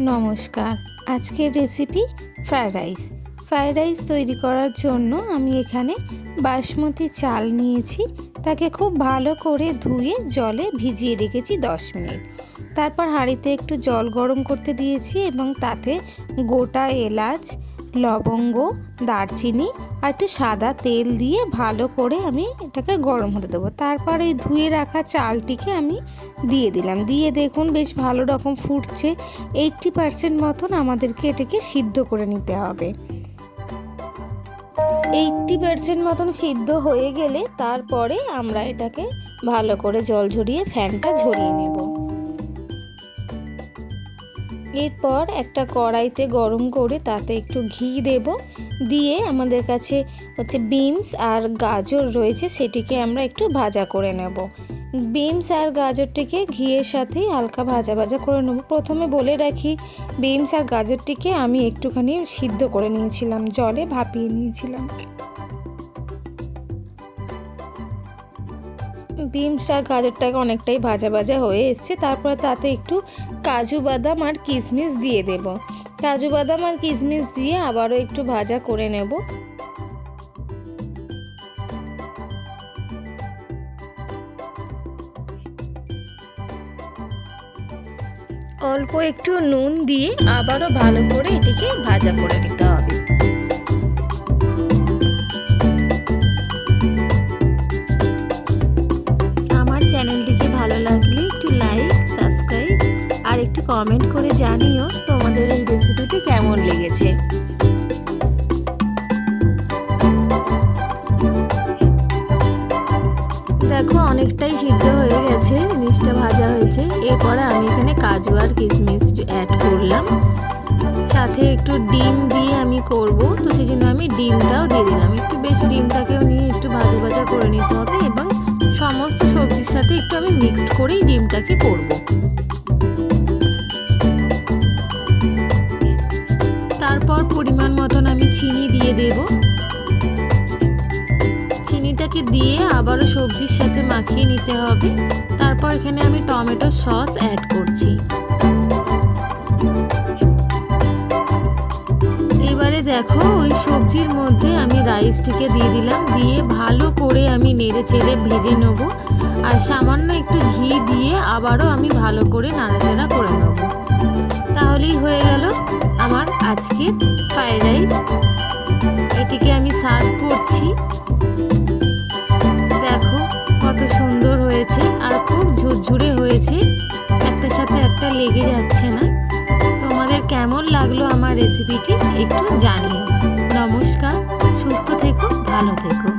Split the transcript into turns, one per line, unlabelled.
নমস্কার। আজকের recipe fried rice তৈরি করার জন্য আমি এখানে বাসমতি চাল নিয়েছি। তাকে খুব ভালো করে ধুয়ে জলে ভিজিয়ে রেখেছি 10 মিনিট। তারপর হাঁড়িতে একটু জল গরম করতে দিয়েছি এবং তাতে গোটা এলাচ, লবঙ্গ, দারচিনি আর একটু সাদা তেল দিয়ে ভালো করে আমি এটাকে গরম হতে দেবো। তারপর এই ধুয়ে রাখা চালটিকে আমি দিয়ে দিলাম। দিয়ে দেখুন বেশ ভালো রকম ফুটছে। 80% মতন আমাদেরকে এটাকে সিদ্ধ করে নিতে হবে। 80% মতন সিদ্ধ হয়ে গেলে তারপরে আমরা এটাকে ভালো করে জল ঝরিয়ে ফ্যানটা ঝরিয়ে নেব। এরপর একটা কড়াইতে গরম করে তাতে একটু ঘি দেব। দিয়ে আমাদের কাছে বিনস আর গাজর রয়েছে, সেটিকে আমরা একটু ভাজা করে নেব। বিনস আর গাজরটিকে ঘিয়ের সাথে হালকা ভাজা ভাজা করে নেব। প্রথমে বলে রাখি, বিনস আর গাজরটিকে আমি একটুখানি সিদ্ধ করে নিয়েছিলাম, জলে ভাপিয়ে নিয়েছিলাম। বিনস আর গাজরটাকে অনেকটাই ভাজা ভাজা হয়ে এসছে। তারপরে তাতে একটু কাজু বাদাম আর কিশমিশ দিয়ে দেব। কাজু বাদাম আর কিশমিশ দিয়ে আবারও একটু ভাজা করে নেব। অল্প একটু নুন দিয়ে আবারও ভালো করে এটিকে ভাজা করে নিতে হবে। আমার চ্যানেলটিকে ভালো লাগলে একটু লাইক, সাবস্ক্রাইব আর একটু কমেন্ট করে জানিও তোমাদের এই রেসিপিটি কেমন লেগেছে। দেখো অনেকটাই সিদ্ধ হয়ে গেছে, জিনিসটা ভাজা হয়েছে। এরপরে আমি এখানে কাজু আর কিশমিশ অ্যাড করলাম, সাথে একটু ডিম দিয়ে আমি করব, তো সেই জন্য আমি ডিমটাও দিয়ে দিলাম। একটু বেশ ডিমটাকেও নিয়ে একটু ভাজা ভাজা করে নিতে হবে এবং সমস্ত সবজির সাথে একটু আমি মিক্সড করেই ডিমটাকে করব। তারপর পরিমাণ মতন আমি চিনি দিয়ে দেব। চিনিটাকে দিয়ে আবারও সবজির সাথে মাখিয়ে নিতে হবে। তারপর এখানে আমি টমেটো সস অ্যাড করছি। এবারে দেখো ওই সবজির মধ্যে আমি রাইসটিকে দিয়ে দিলাম, দিয়ে ভালো করে আমি নেড়ে চেড়ে ভেজে নেব। আর সামান্য একটু ঘি দিয়ে আবারও আমি ভালো করে নাড়াচাড়া করে নেব। তাহলেই হয়ে গেল আমার আজকের ফ্রায়েড রাইস। এটিকে আমি সার্ভ করছি। দেখো কত সুন্দর হয়েছে আর খুব ঝুরঝুরে হয়েছে, একটার সাথে একটা লেগে যাচ্ছে না। তোমাদের কেমন লাগলো আমার রেসিপিটি একটু জানিও। নমস্কার, সুস্থ থেকো, ভালো থেকো।